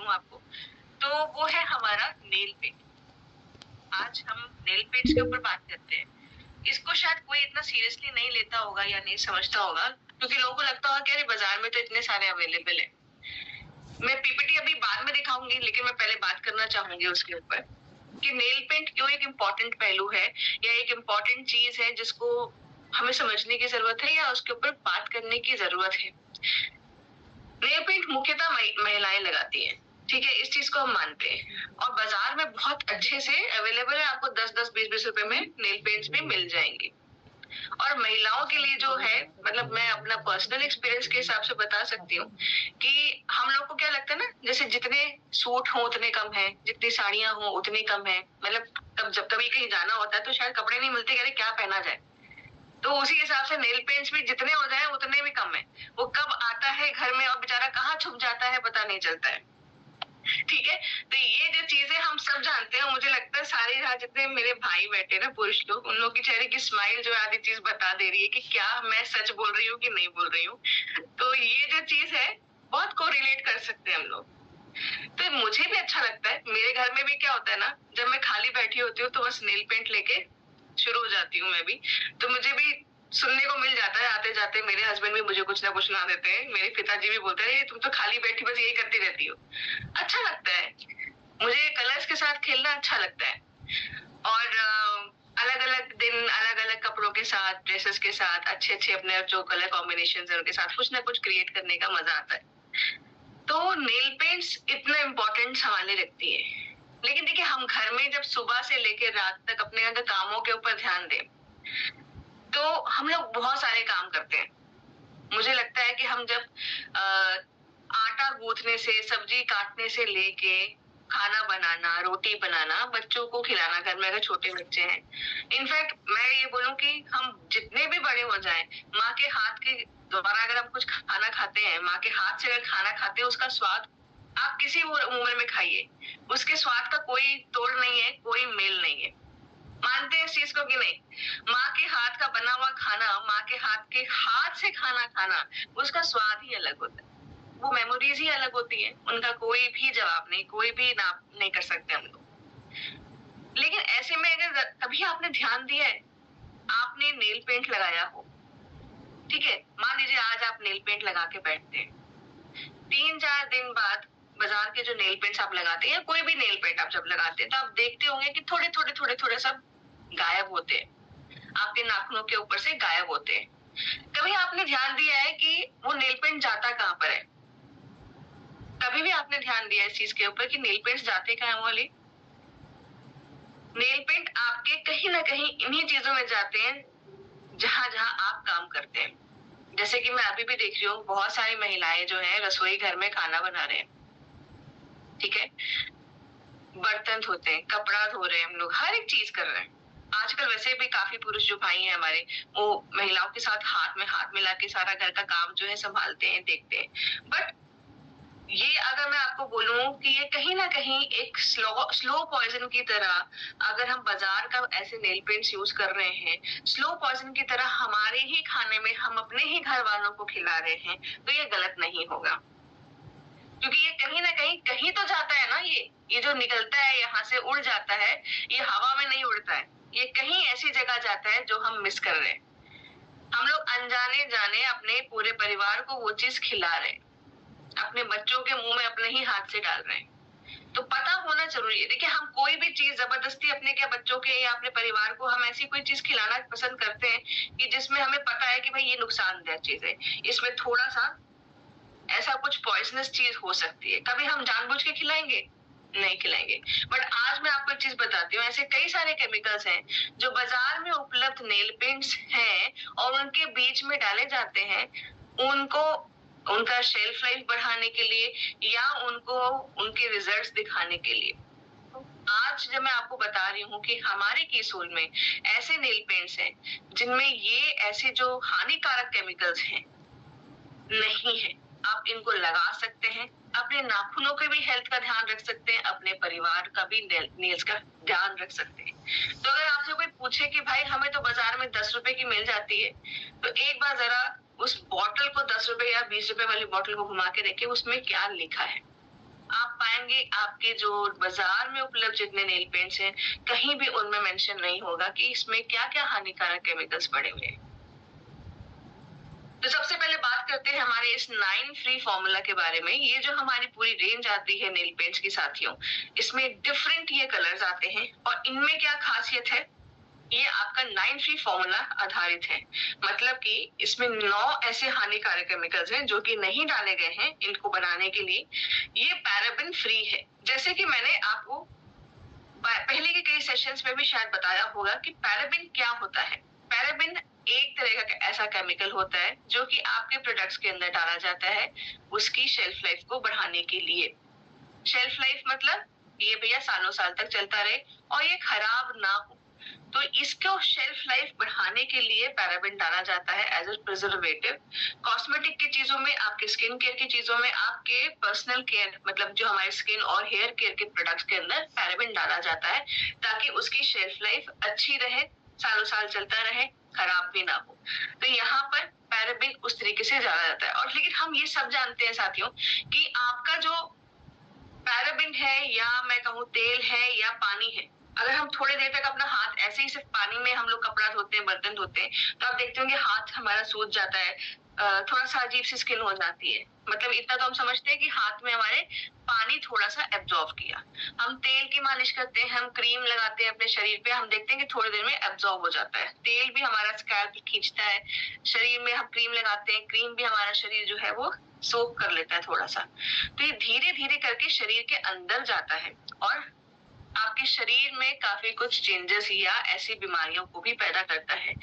हूँ आपको, तो वो है हमारा नेल पेंट। आज हम नेल पेंट्स के ऊपर बात करते हैं। इसको शायद कोई इतना सीरियसली नहीं लेता होगा या नहीं समझता होगा, क्योंकि लोगों को लगता होगा कि अरे बाजार में तो इतने सारे अवेलेबल है। मैं पीपीटी अभी बाद में दिखाऊंगी, लेकिन मैं पहले बात करना चाहूंगी उसके ऊपर कि नेल पेंट क्यों एक इम्पोर्टेंट पहलू है या एक इम्पोर्टेंट चीज है जिसको हमें समझने की जरूरत है या उसके ऊपर बात करने की जरूरत है। नेल पेंट मुख्यतः महिलाएं लगाती हैं, ठीक है, इस चीज को हम मानते हैं और बाजार में बहुत अच्छे से अवेलेबल है। आपको 10-10, 20-20 रुपए में नेल पेंट्स भी मिल जाएंगे। और महिलाओं के लिए जो है, मतलब मैं अपना पर्सनल एक्सपीरियंस के हिसाब से बता सकती हूँ कि हम लोग को क्या लगता है ना, जैसे जितने सूट हो उतने कम है, जितनी साड़ियां हो उतनी कम है। मतलब तब जब कभी कहीं जाना होता है तो शायद कपड़े नहीं मिलते, अरे क्या पहना जाए, तो उसी हिसाब से नेल पेंट्स भी जितने हो जाए उतने भी कम है। वो कब आता है घर में और बेचारा कहाँ छुप जाता है पता नहीं चलता है। ठीक है, तो ये जो चीजें हम सब जानते हैं, मुझे लगता है सारे यहाँ जितने मेरे भाई बैठे ना पुरुष लोग, उन लोग की चेहरे की स्माइल जो आधी चीज बता दे रही है कि क्या मैं सच बोल रही हूँ कि नहीं बोल रही हूँ। तो ये जो चीज है बहुत कोरिलेट कर सकते हैं हम लोग। तो मुझे भी अच्छा लगता है। मेरे घर में भी क्या होता है ना, जब मैं खाली बैठी होती हूँ तो बस नेल पेंट लेके शुरू हो जाती हूँ मैं भी। तो मुझे भी सुनने को मिल जाता है आते जाते, मेरे हस्बैंड भी मुझे कुछ ना कुछ ला देते हैं, मेरे पिताजी भी बोलते हैं तुम तो खाली बैठी बस यही करती रहती हो। अच्छा लगता है, मुझे कलर्स के साथ खेलना अच्छा लगता है। और अलग अलग दिन अलग अलग कपड़ों के साथ, ड्रेसेस के साथ, अच्छे अच्छे अपने जो कलर कॉम्बिनेशन है उनके साथ कुछ ना कुछ क्रिएट करने का मजा आता है। तो नेल पेंट्स इतना इम्पोर्टेंट संभाले रखती है। लेकिन देखिए, हम घर में जब सुबह से लेकर रात तक अपने अगर कामों के ऊपर ध्यान दें तो हम लोग बहुत सारे काम करते हैं। मुझे लगता है कि हम जब आटा गूंथने से, सब्जी काटने से लेके खाना बनाना, रोटी बनाना, बच्चों को खिलाना, घर में अगर छोटे बच्चे हैं, इनफैक्ट मैं ये बोलूं कि हम जितने भी बड़े हो जाएं, माँ के हाथ के द्वारा अगर हम कुछ खाना खाते हैं, माँ के हाथ से अगर खाना खाते हैं, उसका स्वाद आप किसी उम्र में खाइए, उसके स्वाद का कोई तोड़ नहीं है, कोई मेल नहीं है। मानते हैं इस चीज को कि नहीं? माँ के हाथ का बना हुआ खाना, माँ के हाथ से खाना खाना, उसका स्वाद ही अलग होता है। वो मेमोरीज ही अलग होती है, उनका कोई भी जवाब नहीं, कोई भी नाप नहीं कर सकते हम लोग। लेकिन ऐसे में अगर कभी आपने ध्यान दिया है, आपने नेल पेंट लगाया हो, ठीक है, मान लीजिए आज आप नेल पेंट लगा के बैठते हैं, 3-4 दिन बाद बाजार के जो नेल पेंट्स आप लगाते हैं या कोई भी नेल पेंट आप जब लगाते हैं तो आप देखते होंगे कि थोड़े थोड़े थोड़े थोड़े सब गायब होते हैं, आपके नाखूनों के ऊपर से गायब होते हैं। कभी आपने ध्यान दिया है कि वो नेल पेंट जाता कहाँ पर है? कभी भी आपने ध्यान दिया इस चीज के ऊपर कि नेल पेंट्स जाते कहाँ हैं वाले? नेल पेंट आपके कहीं ना कहीं इन्हीं चीजों में जाते हैं जहां जहां आप काम करते हैं। जैसे कि मैं अभी भी देख रही हूँ बहुत सारी महिलाएं जो है रसोई घर में खाना बना रहे हैं, ठीक है, बर्तन धोते हैं, कपड़ा धो रहे हैं, हम लोग हर एक चीज कर रहे हैं। आजकल वैसे भी काफी पुरुष जो भाई हैं हमारे, वो महिलाओं के साथ हाथ में हाथ मिला के सारा घर का काम जो है संभालते हैं, देखते हैं। बट ये अगर मैं आपको बोलूं कि ये कहीं ना कहीं एक स्लो पॉइजन की तरह, अगर हम बाजार का ऐसे नेल पेंट्स यूज कर रहे हैं, स्लो पॉइजन की तरह हमारे ही खाने में हम अपने ही घर वालों को खिला रहे हैं, तो ये गलत नहीं होगा। क्योंकि ये कहीं ना कहीं तो जाता है ना, ये जो निकलता है यहाँ से उड़ जाता है, ये हवा में नहीं उड़ता है, ये कहीं ऐसी जगह जाता है जो हम मिस कर रहे हैं। हम लोग अनजाने जाने अपने पूरे परिवार को वो चीज खिला रहे हैं, अपने बच्चों के मुंह में अपने ही हाथ से डाल रहे हैं। तो पता होना जरूरी है। देखिए, हम कोई भी चीज जबरदस्ती अपने क्या बच्चों के या अपने परिवार को हम ऐसी कोई चीज खिलाना पसंद करते हैं कि जिसमें हमें पता है कि भाई ये नुकसानदेह चीज है, इसमें थोड़ा सा ऐसा कुछ पॉइजनस चीज हो सकती है। कभी हम जानबूझ के खिलाएंगे? नहीं खिलाएंगे। बट आज मैं आपको एक चीज बताती हूँ, ऐसे कई सारे केमिकल्स हैं जो बाजार में उपलब्ध नेल पेंट्स हैं और उनके बीच में डाले जाते हैं, उनको उनका शेल्फ लाइफ बढ़ाने के लिए या उनको उनके रिजल्ट्स दिखाने के लिए। आज जब मैं आपको बता रही हूँ कि हमारे केसोल में ऐसे नेल पेंट्स हैं जिनमें ये ऐसे जो हानिकारक केमिकल्स हैं नहीं है, आप इनको लगा सकते हैं, अपने नाखूनों के भी हेल्थ का ध्यान रख सकते हैं, अपने परिवार का भी नेल्स का ध्यान रख सकते हैं। तो अगर आपसे कोई पूछे कि भाई हमें तो बाजार में 10 रुपए की मिल जाती है, तो एक बार जरा उस बॉटल को 10 रुपए या 20 रुपए वाली बॉटल को घुमा के देखिए उसमें क्या लिखा है। आप पाएंगे पाएंगे आपके जो बाजार में उपलब्ध जितने नेल पेंट्स हैं, कहीं भी उनमें मेंशन नहीं होगा कि इसमें क्या-क्या हानिकारक केमिकल्स पड़े हुए हैं। तो सबसे पहले बात करते हैं हमारे इस 9 फ्री फॉर्मूला के बारे में। ये जो हमारी पूरी रेंज आती है नेल पेंट्स की साथियों, इसमें डिफरेंट ये कलर्स आते हैं और इनमें क्या खासियत है, ये आपका 9 फ्री फॉर्मूला आधारित है। मतलब कि इसमें 9 ऐसे हानिकारक केमिकल्स हैं जो कि नहीं डाले गए हैं इनको बनाने के लिए। ये पैराबेन फ्री है। जैसे कि मैंने आपको पहले के कई सेशंस में भी शायद बताया होगा कि पैराबेन क्या होता है। पैराबेन एक तरह का ऐसा केमिकल होता है जो कि आपके प्रोडक्ट्स के अंदर डाला जाता है उसकी शेल्फ लाइफ को बढ़ाने के लिए। शेल्फ लाइफ मतलब ये भैया सालों साल तक चलता रहे और ये खराब ना हो, तो इसको शेल्फ लाइफ बढ़ाने के लिए पैराबेन डाला जाता है एज ए प्रिजर्वेटिव। कॉस्मेटिक की चीजों में, आपके स्किन केयर की चीजों में, आपके पर्सनल केयर मतलब जो हमारे स्किन और हेयर केयर के प्रोडक्ट्स के अंदर पैराबेन डाला जाता है ताकि उसकी शेल्फ लाइफ अच्छी रहे, सालों साल चलता रहे, खराब भी ना हो। तो यहाँ पर पैराबेन उस तरीके से डाला जाता है। और लेकिन हम ये सब जानते हैं साथियों कि आपका जो पैराबेन है या मैं कहूँ तेल है या पानी है, अगर हम थोड़ी देर तक अपना हाथ ऐसे ही सिर्फ पानी में हम लोग कपड़ा धोते हैं, बर्तन धोते हैं, तो आप देखते होंगे हाथ हमारा सूज जाता है, थोड़ा सा अजीब सी स्किन हो जाती है। मतलब इतना तो हम समझते हैं कि हाथ में हमारे पानी थोड़ा सा एब्जॉर्ब किया। हम तेल की मालिश करते हैं, हम क्रीम लगाते हैं अपने शरीर पे, हम देखते हैं कि थोड़ी देर में एब्जॉर्ब हो जाता है। तेल भी हमारा स्कैल्प खींचता है, शरीर में हम क्रीम लगाते हैं, क्रीम भी हमारा शरीर जो है वो सोक कर लेता है थोड़ा सा। तो ये धीरे धीरे करके शरीर के अंदर जाता है और आपके शरीर में काफी कुछ चेंजेस या ऐसी बीमारियों को भी पैदा करता है,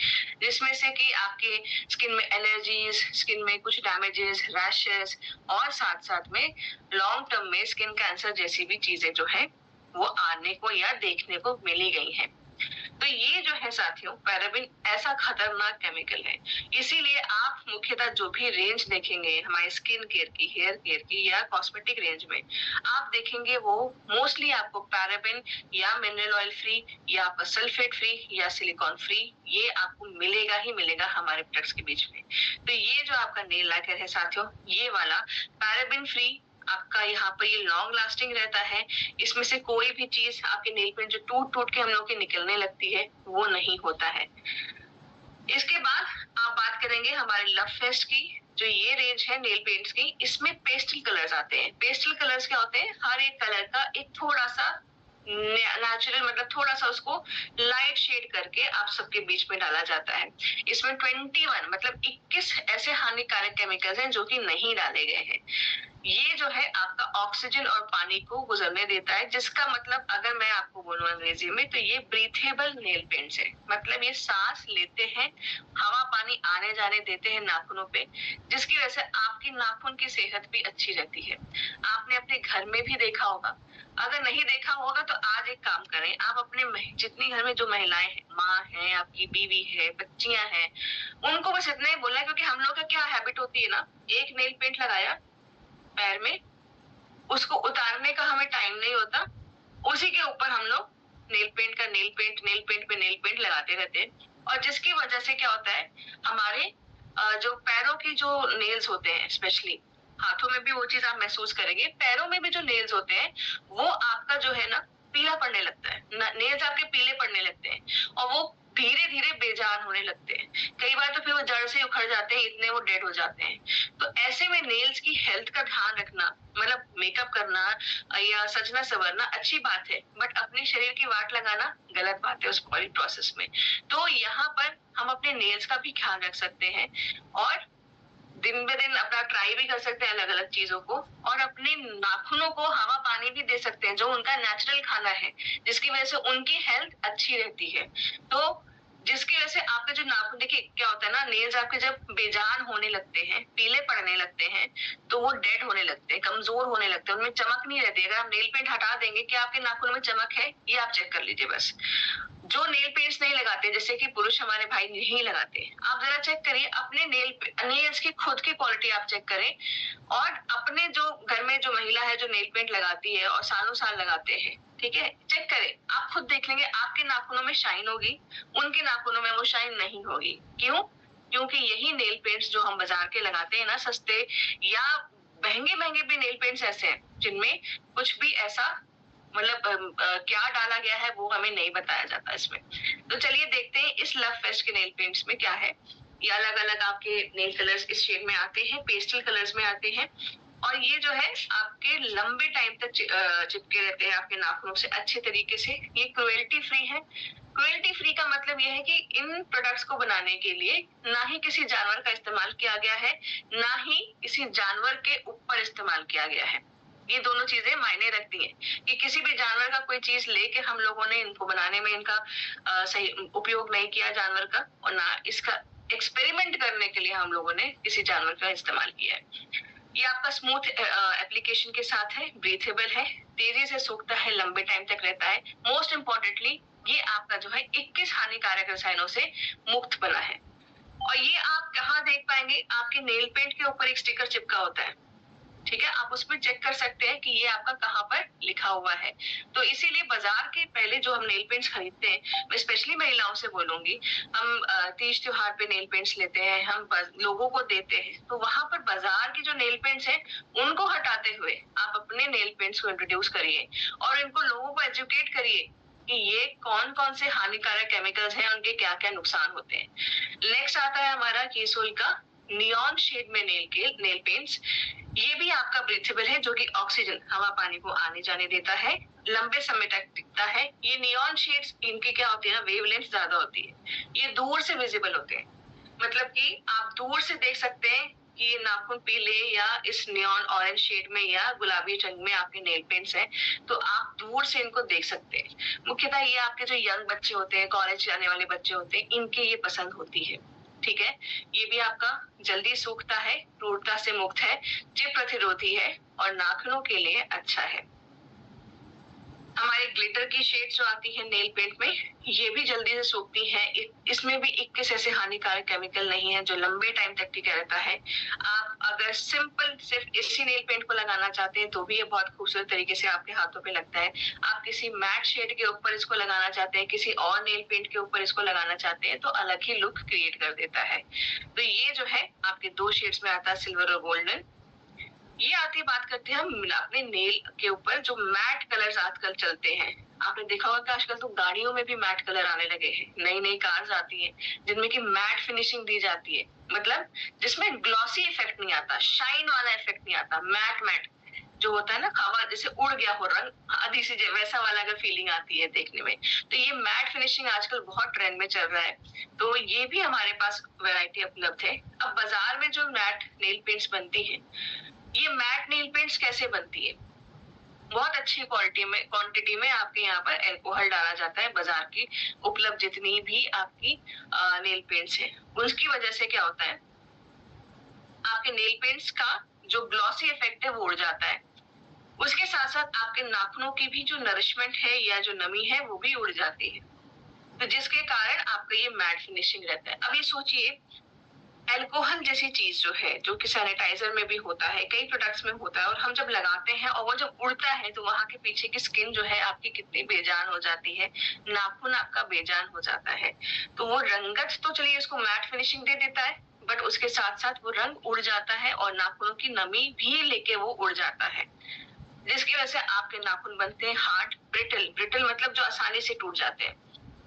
जिसमें से कि आपके स्किन में एलर्जीज, स्किन में कुछ डैमेजेस, रैशेस और साथ साथ में लॉन्ग टर्म में स्किन कैंसर जैसी भी चीजें जो है वो आने को या देखने को मिली गई हैं। तो ये जो है साथियों पैराबेन ऐसा खतरनाक केमिकल है, इसीलिए आप मुख्यतः जो भी रेंज देखेंगे हमारे स्किन केयर की, हेयर केयर की या कॉस्मेटिक रेंज में, आप देखेंगे वो मोस्टली आपको पैराबेन या मिनरल ऑयल फ्री या आपका सल्फेट फ्री या सिलिकॉन फ्री ये आपको मिलेगा ही मिलेगा हमारे प्रोडक्ट्स के बीच में। तो ये जो आपका नेल लैकर है साथियों, ये वाला पैराबेन फ्री आपका यहाँ पर ये लॉन्ग लास्टिंग रहता है। इसमें से कोई भी चीज आपके नेल पेंट जो टूट टूट के हम लोग के निकलने लगती है वो नहीं होता है। इसके बाद आप बात करेंगे हमारे लव फेस्ट की। जो ये रेंज है नेल पेंट्स की, इसमें पेस्टल कलर्स आते हैं। पेस्टल कलर्स क्या होते हैं, हर एक कलर का एक थोड़ा सा नेचुरल मतलब थोड़ा सा उसको लाइट शेड करके आप सबके बीच में डाला जाता है। इसमें 21 मतलब 21 ऐसे हानिकारक केमिकल्स हैं जो कि नहीं डाले गए हैं। ये जो है आपका ऑक्सीजन और पानी को गुजरने देता है, जिसका मतलब अगर मैं आपको बोलूं अंग्रेजी में तो ये ब्रीथेबल नेल पेंट्स है। मतलब ये सांस लेते हैं, हवा पानी आने जाने देते हैं नाखूनों पे, जिसकी वजह से आपकी नाखून की सेहत भी अच्छी रहती है। आपने अपने घर में भी देखा होगा, अगर नहीं देखा होगा तो आज एक काम करें, आप अपने जितनी घर में जो महिलाएं हैं, माँ है, आपकी बीवी है, बच्चियां हैं, उनको बस इतना ही बोलना है, क्योंकि हम लोग का क्या हैबिट होती है ना, एक नेल पेंट लगाया पैर में, उसको उतारने का हमें टाइम नहीं होता, उसी के ऊपर हम लोग नेल पेंट पे नेल पेंट लगाते रहते हैं। और जिसकी वजह से क्या होता है, हमारे जो पैरों की जो नेल्स होते हैं, स्पेशली हाथों में भी वो चीज आप महसूस करेंगे, पैरों में भी जो नेल्स होते हैं वो आपका जो है ना पीला पड़ने लगता है, नेल्स आपके पीले पड़ने लगते हैं और वो धीरे धीरे बेजान होने लगते हैं। कई बार तो फिर वो जड़ से उखड़ जाते हैं, इतने वो डेड हो जाते हैं। तो ऐसे में नेल्स की हेल्थ का ध्यान रखना, मतलब मेकअप करना या सजना संवरना अच्छी बात है, बट अपने शरीर की वाट लगाना गलत बात है उस पूरी प्रोसेस में। तो यहाँ पर हम अपने नेल्स का भी ख्याल रख सकते हैं और दिन ब दिन अपना ट्राई भी कर सकते हैं अलग अलग चीजों को, और अपने नाखूनों को हवा पानी भी दे सकते हैं जो उनका नेचुरल खाना है, जिसकी वजह से उनकी हेल्थ अच्छी रहती है। तो जिसकी वजह से आपके जो नाखून, देखिए क्या होता है ना, नेल्स आपके जब बेजान होने लगते हैं, पीले पड़ने लगते हैं, तो वो डेड होने लगते हैं, कमजोर होने लगते हैं, उनमें चमक नहीं रहती। अगर आप नेल पेंट हटा देंगे, क्या आपके नाखून में चमक है, ये आप चेक कर लीजिए बस। जो नेल पेंट्स नहीं लगाते, जैसे कि पुरुष हमारे भाई नहीं लगाते, आप जरा चेक करिए अपने नेल्स की खुद की क्वालिटी आप चेक करें, और अपने जो घर में जो महिला है जो नेल पेंट लगाती है और सालों साल लगाते हैं, ठीक है, चेक करें, आप खुद देख लेंगे आपके नाखूनों में शाइन होगी, उनके नाखूनों में वो शाइन नहीं होगी। क्यों? क्योंकि यही नेल पेंट्स जो हम बाजार के लगाते हैं ना सस्ते, या महंगे भी नेल पेंट्स ऐसे हैं जिनमें कुछ भी ऐसा मतलब क्या डाला गया है वो हमें नहीं बताया जाता इसमें। तो चलिए देखते हैं इस लव फेस्ट के नेल पेंट्स में क्या है। ये अलग-अलग आपके नेल कलर्स इस शेड में आते हैं, पेस्टल कलर्स में आते हैं और ये जो है आपके लंबे टाइम तक चिपके रहते हैं आपके नाखूनों से अच्छे तरीके से। ये क्रुएल्टी फ्री है। क्रुएल्टी फ्री का मतलब ये है कि इन प्रोडक्ट्स को बनाने के लिए ना ही किसी जानवर का इस्तेमाल किया गया है, ना ही किसी जानवर के ऊपर इस्तेमाल किया गया है। ये दोनों चीजें मायने रखती हैं कि किसी भी जानवर का कोई चीज लेके हम लोगों ने इनको बनाने में इनका सही उपयोग नहीं किया जानवर का, और ना इसका एक्सपेरिमेंट करने के लिए हम लोगों ने किसी जानवर का इस्तेमाल किया है। ये आपका स्मूथ एप्लीकेशन के साथ है, ब्रीथेबल है, तेजी से सूखता है, लंबे टाइम तक रहता है। मोस्ट इम्पोर्टेंटली ये आपका जो है 21 हानिकारक रसायनों से मुक्त बना है। और ये आप कहाँ देख पाएंगे, आपके नेल पेंट के ऊपर एक स्टिकर चिपका होता है, ठीक है, आप उसमें चेक कर सकते हैं कि ये आपका कहाँ पर लिखा हुआ है। तो इसीलिए बाजार के पहले जो हम नेल पेंट्स खरीदते हैं, मैं स्पेशली महिलाओं से बोलूंगी, हम तीज त्योहार पे नेल पेंट्स लेते हैं, हम लोगों को देते हैं, तो वहां पर बाजार के जो नेल पेंट्स हैं उनको हटाते हुए आप अपने नेल पेंट्स को इंट्रोड्यूस करिए और इनको लोगों को एजुकेट करिए कि ये कौन कौन से हानिकारक केमिकल्स हैं, उनके क्या क्या नुकसान होते हैं। नेक्स्ट आता है हमारा केसोल का नियॉन शेड में नेल पेंट्स। ये भी आपका ब्रीथेबल है, जो कि ऑक्सीजन हवा पानी को आने जाने देता है, लंबे समय तक टिकता है। ये नियॉन शेड्स इनकी क्या होती है ना, वेवलेंथ ज्यादा होती है, ये दूर से विजिबल होते हैं, मतलब कि आप दूर से देख सकते हैं कि ये नाखून पीले या इस नियॉन ऑरेंज शेड में या गुलाबी रंग में आपके नेल पेंट्स हैं, तो आप दूर से इनको देख सकते हैं। मुख्यतः ये आपके जो यंग बच्चे होते हैं, कॉलेज जाने वाले बच्चे होते हैं, इनके ये पसंद होती है, ठीक है। ये भी आपका जल्दी सूखता है, टूटता से मुक्त है, चिप प्रतिरोधी है और नाखूनों के लिए अच्छा है। हमारे ग्लिटर की शेड्स जो आती है नेल पेंट में, ये भी जल्दी से सूखती है। इसमें भी 21 ऐसे हानिकारक केमिकल नहीं है जो लंबे टाइम तक टिके रहता है। आप अगर सिंपल सिर्फ इसी नेल पेंट को लगाना चाहते हैं तो भी ये बहुत खूबसूरत तरीके से आपके हाथों पे लगता है। आप किसी मैट शेड के ऊपर इसको लगाना चाहते हैं, किसी और नेल पेंट के ऊपर इसको लगाना चाहते हैं, तो अलग ही लुक क्रिएट कर देता है। तो ये जो है आपके 2 शेड्स में आता है, सिल्वर और गोल्डन। ये आती बात करते हैं हम अपने नेल के ऊपर जो मैट कलर्स आजकल चलते हैं। आपने देखा होगा कि आजकल तो गाड़ियों में भी मैट कलर आने लगे हैं, नई नई कार्स आती हैं जिनमें कि मैट फिनिशिंग दी जाती है, मतलब जिसमें ग्लॉसी इफेक्ट नहीं आता, शाइन वाला इफेक्ट नहीं आता, मैट मैट जो होता है ना, हवा जैसे उड़ गया हो रंग, आधी से वैसा वाला अगर फीलिंग आती है देखने में। तो ये मैट फिनिशिंग आजकल बहुत ट्रेंड में चल रहा है, तो ये भी हमारे पास वैरायटी उपलब्ध है। अब बाजार में जो मैट नेल पेंट्स बनती है, ये मैट नेल पेंट्स कैसे बनती है, बहुत अच्छी क्वांटिटी में आपके यहाँ पर एल्कोहल डाला जाता है। बाजार की उपलब्ध जितनी भी आपकी नेल पेंट्स है, उसकी वजह से क्या होता है, आपके नेल पेंट्स का जो ग्लॉसी इफेक्ट है वो उड़ जाता है, उसके साथ साथ आपके नाखूनों की भी जो नरिशमेंट है या जो नमी है वो भी उड़ जाती है, तो जिसके कारण आपका ये मैट फिनिशिंग रहता है। अब ये सोचिए, अल्कोहल जैसी चीज जो है, जो कि सैनिटाइजर में भी होता है, कई प्रोडक्ट्स में होता है, और हम जब लगाते हैं और वो जब उड़ता है तो वहां के पीछे की स्किन जो है आपकी कितनी बेजान हो जाती है, नाखून आपका बेजान हो जाता है। तो वो रंगत तो चलिए इसको मैट फिनिशिंग दे देता है, बट उसके साथ साथ वो रंग उड़ जाता है और नाखूनों की नमी भी लेके वो उड़ जाता है, जिसकी वजह से आपके नाखून बनते हैं हार्ड, ब्रिटल। ब्रिटल मतलब जो आसानी से टूट जाते हैं।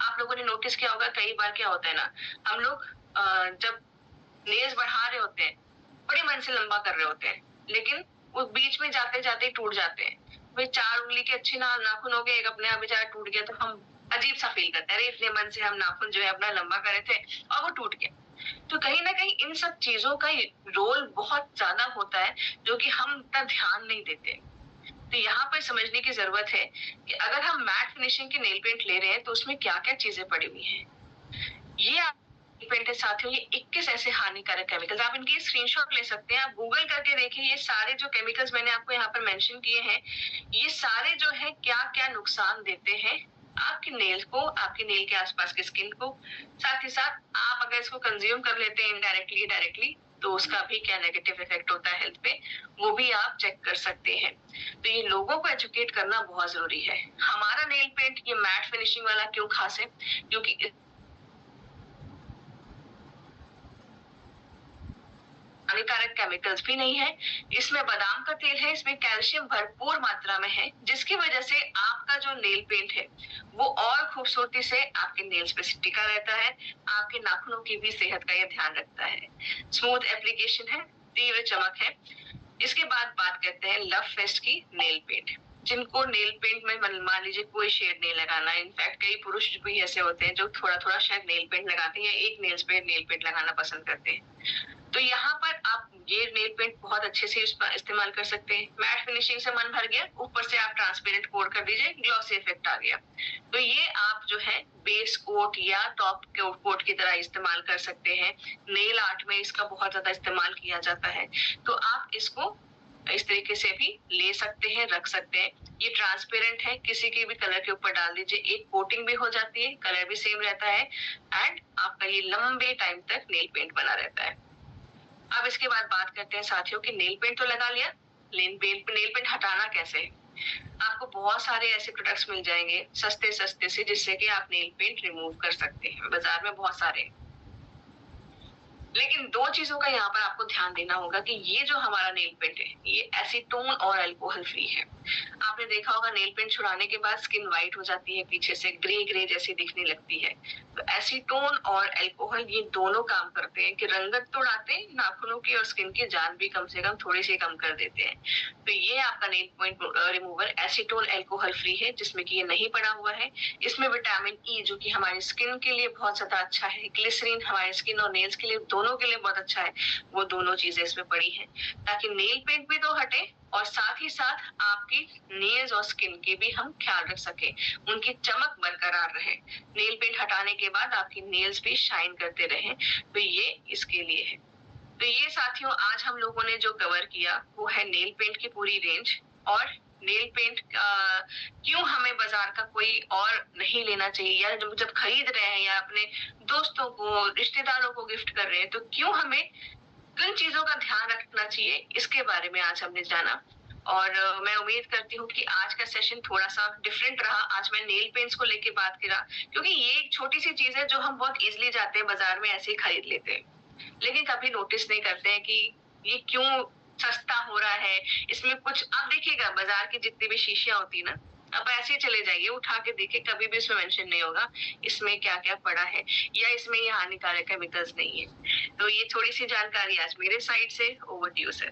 आप लोगों ने नोटिस किया होगा, कई बार क्या होता है ना, हम लोग जब नेल्स बढ़ा रहे होते हैं, बड़े मन से लंबा कर रहे होते हैं, लेकिन वो बीच में जाते जाते टूट जाते हैं। भाई 4 उंगली के अच्छे नाखून हो गए, एक अपने आप बेचारा टूट गया, तो हम अजीब सा फील करते हैं, अरे इतने मन से हम नाखून जो है अपना लंबा कर रहे थे और वो टूट गया। तो कहीं ना कहीं इन सब चीजों का रोल बहुत ज्यादा होता है, जो कि हम इतना ध्यान नहीं देते। तो यहाँ पर समझने की जरूरत है कि अगर हम मैट फिनिशिंग के नेल पेंट ले रहे हैं तो उसमें क्या क्या चीजें पड़ी हुई हैं। ये पेंट के साथियों, ये 21 ऐसे हानिकारक केमिकल्स, आप इनकी स्क्रीनशॉट ले सकते हैं, आप गूगल करके देखिए, ये सारे जो केमिकल्स मैंने आपको यहाँ पर मेंशन किए हैं, ये सारे जो है क्या क्या नुकसान देते हैं आपके नेल को, आपके नेल के आसपास की स्किन को। साथ ही साथ आप अगर इसको कंज्यूम कर लेते हैं इनडायरेक्टली डायरेक्टली, तो उसका भी क्या नेगेटिव इफेक्ट होता है हेल्थ पे, वो भी आप चेक कर सकते हैं। तो ये लोगों को एजुकेट करना बहुत जरूरी है। हमारा नेल पेंट ये मैट फिनिशिंग वाला क्यों खास है, क्योंकि हानिकारक केमिकल्स भी नहीं है। इसमें बादाम का तेल है, इसमें कैल्शियम भरपूर मात्रा में है, जिसकी वजह से आपका जो नेल पेंट है वो और खूबसूरती से आपके नेल्स पे टिका रहता है। आपके नाखूनों की भी सेहत का ये ध्यान रखता है। स्मूथ एप्लीकेशन है, तीव्र चमक है। इसके बाद बात करते हैं लव फेस्ट की नेल पेंट। जिनको नेल पेंट में मान लीजिए कोई शेड नहीं लगाना, इनफैक्ट कई पुरुष भी ऐसे होते हैं जो थोड़ा थोड़ा शायद नेल पेंट लगाते हैं या एक नेल्स पे नेल पेंट लगाना पसंद करते हैं। तो यहाँ पर आप ये नेल पेंट बहुत अच्छे से इस्तेमाल कर सकते हैं। मैट फिनिशिंग से मन भर गया, ऊपर से आप ट्रांसपेरेंट कोट कर दीजिए, ग्लॉसी इफेक्ट आ गया। तो ये आप जो है बेस कोट या टॉप कोट की तरह इस्तेमाल कर सकते हैं। नेल आर्ट में इसका बहुत ज्यादा इस्तेमाल किया जाता है, तो आप इसको इस तरीके से भी ले सकते हैं, रख सकते हैं। ये ट्रांसपेरेंट है, किसी के भी कलर के ऊपर डाल दीजिए, एक कोटिंग भी हो जाती है, कलर भी सेम रहता है एंड आपका ये लंबे टाइम तक नेल पेंट बना रहता है। अब इसके बाद बात करते हैं साथियों कि नेल पेंट तो लगा लिया, नेल पेंट हटाना कैसे है। आपको बहुत सारे ऐसे प्रोडक्ट्स मिल जाएंगे सस्ते सस्ते से, जिससे कि आप नेल पेंट रिमूव कर सकते हैं। बाजार में बहुत सारे, लेकिन दो चीजों का यहाँ पर आपको ध्यान देना होगा कि ये जो हमारा नेल पेंट है ये एसीटोन और अल्कोहल फ्री है। आपने देखा होगा नेल पेंट छुड़ाने के बाद स्किन व्हाइट हो जाती है, पीछे से ग्रे ग्रे जैसी दिखने लगती है। तो एसीटोन और अल्कोहल ये दोनों काम करते हैं कि रंगत तो उड़ाते हैं, नाखूनों की और स्किन की जान भी कम से कम थोड़ी सी कम कर देते हैं। तो ये आपका nail paint remover acetone alcohol free है, जिसमें कि ये नहीं पड़ा हुआ है। इसमें विटामिन ई जो कि हमारी स्किन के लिए बहुत ज्यादा अच्छा है, ग्लिसरीन हमारे स्किन और नेल्स के लिए दोनों के लिए बहुत अच्छा है, वो दोनों चीजें इसमें पड़ी हैं ताकि नेल पेंट भी तो हटे और साथ ही साथ आपकी नेल्स और स्किन की भी हम ख्याल रख सके, उनकी चमक बरकरार रहे। नेल पेंट हटाने के बाद आपकी नेल्स भी शाइन करते रहे, तो ये इसके लिए है। तो ये साथियों आज हम लोगों ने जो कवर किया वो है नेल पेंट की पूरी रेंज, और नेल पेंट क्यों हमें बाजार का कोई और नहीं लेना चाहिए, या जब खरीद रहे हैं या अपने दोस्तों को रिश्तेदारों को गिफ्ट कर रहे हैं तो क्यों हमें किन चीजों का ध्यान रखना चाहिए, इसके बारे में आज हमने जाना। और मैं उम्मीद करती हूँ कि आज का सेशन थोड़ा सा डिफरेंट रहा। आज मैं नेल पेंट्स को लेके बात करा, क्योंकि ये एक छोटी सी चीज है जो हम बहुत इजीली जाते हैं बाजार में ऐसे ही खरीद लेते हैं, लेकिन कभी नोटिस नहीं करते हैं कि ये क्यों सस्ता हो रहा है। इसमें कुछ आप देखिएगा बाजार की जितनी भी शीशियां होती है ना, आप ऐसे ही चले जाइए उठा के देखिए, कभी भी इसमें मेंशन नहीं होगा इसमें क्या क्या पड़ा है या इसमें ये हानिकारक केमिकल्स नहीं है। तो ये थोड़ी सी जानकारी आज मेरे साइड से। Over to you sir.